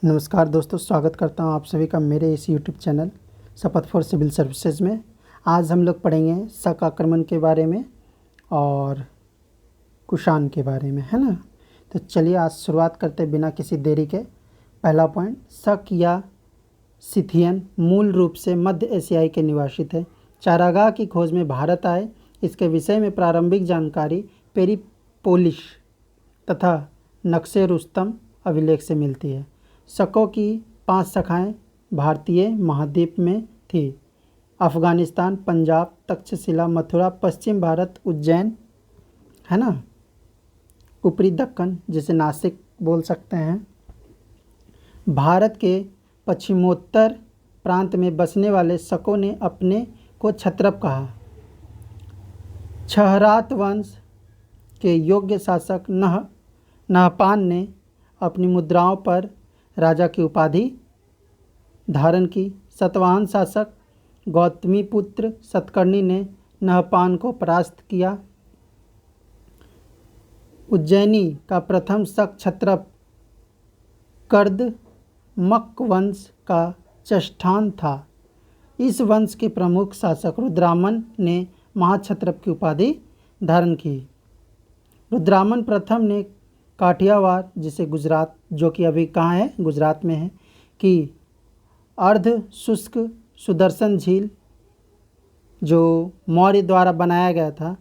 नमस्कार दोस्तों, स्वागत करता हूं आप सभी का मेरे इस यूट्यूब चैनल शपथ फॉर सिविल सर्विसेज में। आज हम लोग पढ़ेंगे शक आक्रमण के बारे में और कुषाण के बारे में, है ना। तो चलिए आज शुरुआत करते हैं बिना किसी देरी के। पहला पॉइंट, शक या सिथियन मूल रूप से मध्य एशियाई के निवासी थे। चारागाह की खोज में भारत आए। इसके विषय में प्रारंभिक जानकारी पेरिपोलिस तथा नक्शे रुस्तम अभिलेख से मिलती है। शकों की 5 शाखाएं भारतीय महाद्वीप में थी: अफ़गानिस्तान, पंजाब, तक्षशिला, मथुरा, पश्चिम भारत, उज्जैन, है ना, ऊपरी दक्कन जिसे नासिक बोल सकते हैं। भारत के पश्चिमोत्तर प्रांत में बसने वाले शकों ने अपने को क्षत्रप कहा। छहरात वंश के योग्य शासक नहपान ने अपनी मुद्राओं पर राजा की उपाधि धारण की। सतवाहन शासक गौतमीपुत्र सतकर्णी ने नहपान को परास्त किया। उज्जैनी का प्रथम शक क्षत्रप कर्दमक वंश का चष्ठान था। इस वंश के प्रमुख शासक रुद्रामन ने महाक्षत्रप की उपाधि धारण की। रुद्रामन प्रथम ने काठियावाड़, जिसे गुजरात, जो कि अभी कहाँ है, गुजरात में है, कि अर्ध शुष्क सुदर्शन झील जो मौर्य द्वारा बनाया गया था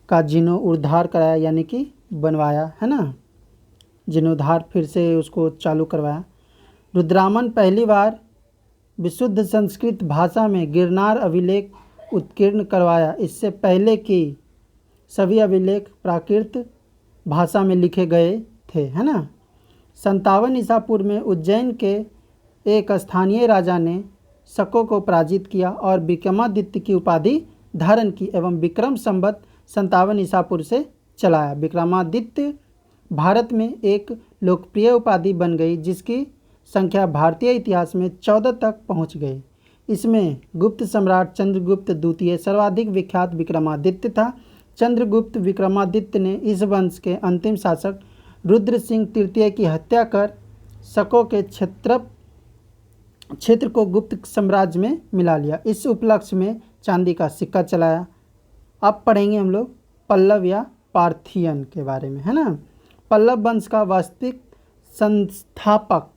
का जीर्णोद्धार कराया, यानी कि बनवाया, है ना, जीर्णोद्धार फिर से उसको चालू करवाया। रुद्रामन पहली बार विशुद्ध संस्कृत भाषा में गिरनार अभिलेख उत्कीर्ण करवाया। इससे पहले कि सभी अभिलेख प्राकृत भाषा में लिखे गए थे, है ना। 57 ईसा पूर्व में उज्जैन के एक स्थानीय राजा ने शकों को पराजित किया और विक्रमादित्य की उपाधि धारण की एवं विक्रम संवत 57 ईसा पूर्व से चलाया। विक्रमादित्य भारत में एक लोकप्रिय उपाधि बन गई, जिसकी संख्या भारतीय इतिहास में 14 तक पहुंच गई। इसमें गुप्त सम्राट चंद्रगुप्त द्वितीय सर्वाधिक विख्यात विक्रमादित्य था। चंद्रगुप्त विक्रमादित्य ने इस वंश के अंतिम शासक रुद्र सिंह तृतीय की हत्या कर शकों के क्षेत्र को गुप्त साम्राज्य में मिला लिया। इस उपलक्ष्य में चांदी का सिक्का चलाया। अब पढ़ेंगे हम लोग पल्लव या पार्थियन के बारे में, है ना। पल्लव वंश का वास्तविक संस्थापक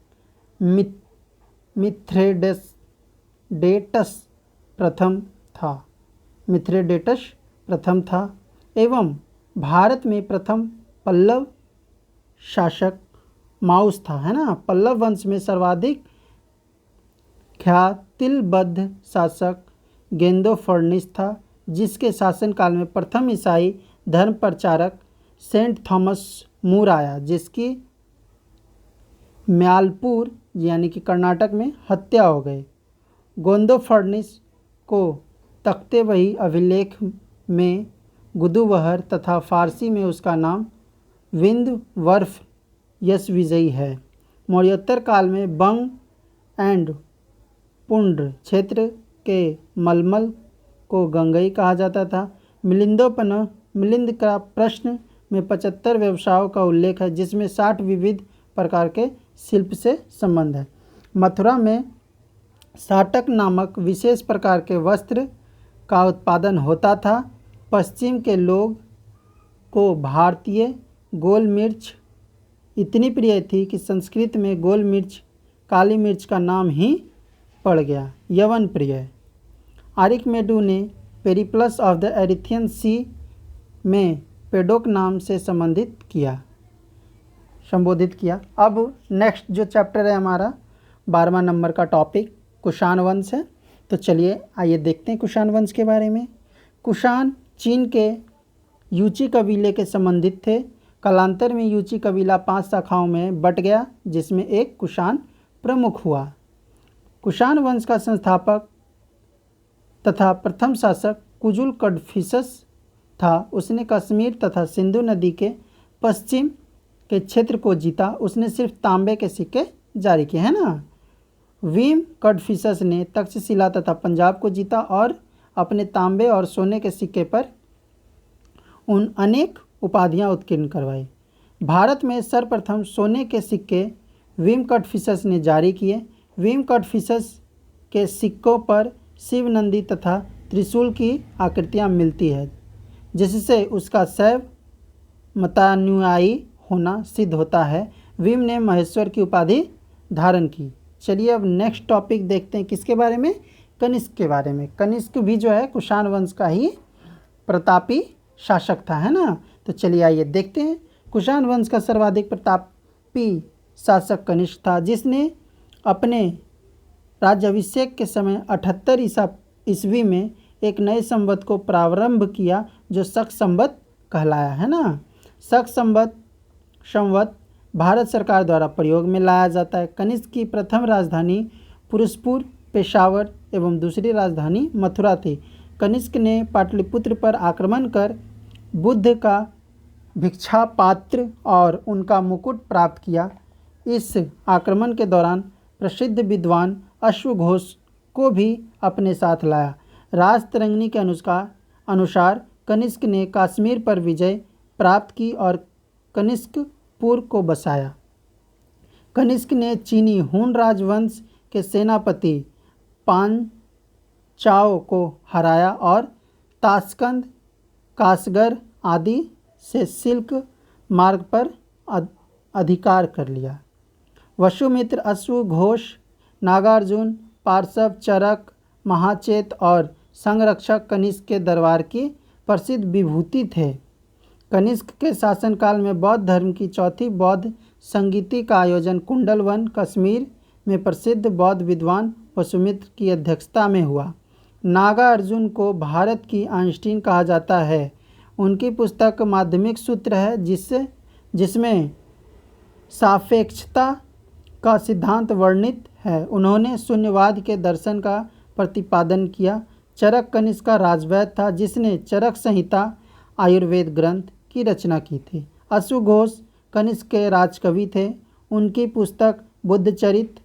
मिथ्रेडेटस प्रथम था एवं भारत में प्रथम पल्लव शासक माउस था, है ना। पल्लव वंश में सर्वाधिक ख्यातिलबद्ध शासक गेंदोफर्निस था, जिसके शासनकाल में प्रथम ईसाई धर्म प्रचारक सेंट थॉमस मूर आया, जिसकी म्यालपुर यानी कि कर्नाटक में हत्या हो गई। गोंदोफर्निस को तख्ते वही अभिलेख में गुदुवहर तथा फारसी में उसका नाम विंध्यवर्फ यशविजयी है। मौर्योत्तर काल में बंग एंड पुंड्र क्षेत्र के मलमल को गंगई कहा जाता था। मिलिंद का प्रश्न में 75 व्यवसायों का उल्लेख है, जिसमें 60 विविध प्रकार के शिल्प से संबंध है। मथुरा में साटक नामक विशेष प्रकार के वस्त्र का उत्पादन होता था। पश्चिम के लोग को भारतीय गोल मिर्च इतनी प्रिय थी कि संस्कृत में गोल मिर्च काली मिर्च का नाम ही पड़ गया। यवन प्रिय आरिकमेडू ने पेरिप्लस ऑफ द एरिथियन सी में पेडोक नाम से संबोधित किया। अब नेक्स्ट जो चैप्टर है हमारा 12वां नंबर का टॉपिक कुषाण वंश है। तो चलिए आइए देखते हैं कुषाण वंश के बारे में। कुषाण चीन के यूची कबीले के संबंधित थे। कालांतर में यूची कबीला 5 शाखाओं में बट गया, जिसमें एक कुषाण प्रमुख हुआ। कुषाण वंश का संस्थापक तथा प्रथम शासक कुजुल कडफिसस था। उसने कश्मीर तथा सिंधु नदी के पश्चिम के क्षेत्र को जीता। उसने सिर्फ तांबे के सिक्के जारी किए, है ना। वीम कडफिसस ने तक्षशिला तथा पंजाब को जीता और अपने तांबे और सोने के सिक्के पर उन अनेक उपाधियां उत्कीर्ण करवाई। भारत में सर्वप्रथम सोने के सिक्के विम कटफिशस ने जारी किए। विम कटफिशस के सिक्कों पर शिव नंदी तथा त्रिशूल की आकृतियाँ मिलती है, जिससे उसका शैव मतानुयायी होना सिद्ध होता है। विम ने महेश्वर की उपाधि धारण की। चलिए अब नेक्स्ट टॉपिक देखते हैं, किसके बारे में? कनिष्क के बारे में। कनिष्क भी जो है कुषाण वंश का ही प्रतापी शासक था, है ना। तो चलिए आइए देखते हैं। कुषाण वंश का सर्वाधिक प्रतापी शासक कनिष्क था, जिसने अपने राज्याभिषेक के समय 78 ईस्वी में एक नए संवत को प्रारंभ किया, जो शक संवत कहलाया, है ना। शक संवत भारत सरकार द्वारा प्रयोग में लाया जाता है। कनिष्क की प्रथम राजधानी पुरुषपुर, पेशावर एवं दूसरी राजधानी मथुरा थी। कनिष्क ने पाटलिपुत्र पर आक्रमण कर बुद्ध का भिक्षा पात्र और उनका मुकुट प्राप्त किया। इस आक्रमण के दौरान प्रसिद्ध विद्वान अश्वघोष को भी अपने साथ लाया। राजतरंगिणी के अनुसार कनिष्क ने कश्मीर पर विजय प्राप्त की और कनिष्कपुर को बसाया। कनिष्क ने चीनी हुन राजवंश के सेनापति पांचाओ को हराया और ताशकंद, कासगर आदि से सिल्क मार्ग पर अधिकार कर लिया। वसुमित्र, अश्वघोष, नागार्जुन, पार्श्व, चरक, महाचेत और संरक्षक कनिष्क के दरबार की प्रसिद्ध विभूति थे। कनिष्क के शासनकाल में बौद्ध धर्म की चौथी बौद्ध संगीति का आयोजन कुंडलवन, कश्मीर में प्रसिद्ध बौद्ध विद्वान वसुमित्र की अध्यक्षता में हुआ। नागार्जुन को भारत की आइंस्टीन कहा जाता है। उनकी पुस्तक माध्यमिक सूत्र है, जिसमें सापेक्षता का सिद्धांत वर्णित है। उन्होंने शून्यवाद के दर्शन का प्रतिपादन किया। चरक कनिष्क का राजवैद्य था, जिसने चरक संहिता आयुर्वेद ग्रंथ की रचना की थी। अश्वघोष कनिष्क के राजकवि थे। उनकी पुस्तक बुद्धचरित,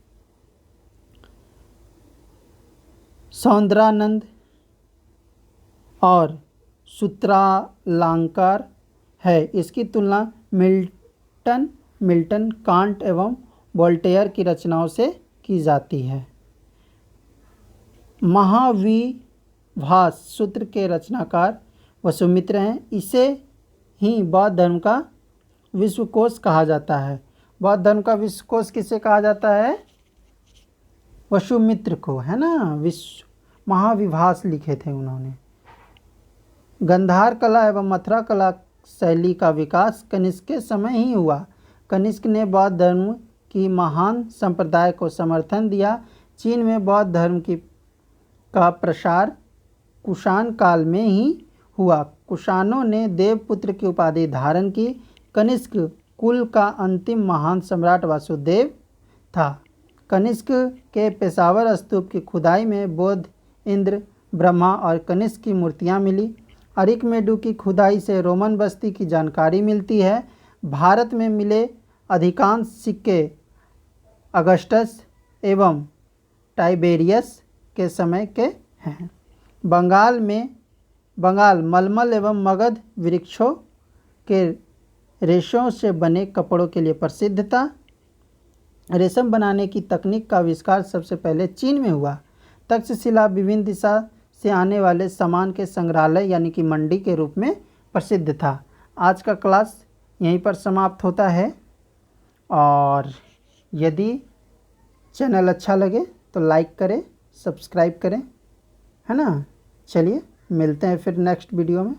सौंदरानंद और सूत्रालंकार है। इसकी तुलना मिल्टन, कांट एवं वोल्टेयर की रचनाओं से की जाती है। महाविभास सूत्र के रचनाकार वसुमित्र हैं। इसे ही बौद्ध धर्म का विश्वकोश कहा जाता है। बौद्ध धर्म का विश्वकोश किसे कहा जाता है? वसुमित्र को, है ना। महाविभास लिखे थे उन्होंने। गंधार कला एवं मथुरा कला शैली का विकास कनिष्क के समय ही हुआ। कनिष्क ने बौद्ध धर्म की महान संप्रदाय को समर्थन दिया। चीन में बौद्ध धर्म का प्रसार कुषाण काल में ही हुआ। कुषाणों ने देवपुत्र की उपाधि धारण की। कनिष्क कुल का अंतिम महान सम्राट वासुदेव था। कनिष्क के पेशावर स्तूप की खुदाई में बुद्ध, इंद्र, ब्रह्मा और कनिष्क की मूर्तियां मिली। अरिकमेडु की खुदाई से रोमन बस्ती की जानकारी मिलती है। भारत में मिले अधिकांश सिक्के अगस्टस एवं टाइबेरियस के समय के हैं। बंगाल मलमल एवं मगध वृक्षों के रेशों से बने कपड़ों के लिए प्रसिद्ध था। रेशम बनाने की तकनीक का आविष्कार सबसे पहले चीन में हुआ। तक्षशिला विभिन्न दिशा से आने वाले सामान के संग्रहालय यानी कि मंडी के रूप में प्रसिद्ध था। आज का क्लास यहीं पर समाप्त होता है, और यदि चैनल अच्छा लगे तो लाइक करें, सब्सक्राइब करें, है ना। चलिए मिलते हैं फिर नेक्स्ट वीडियो में।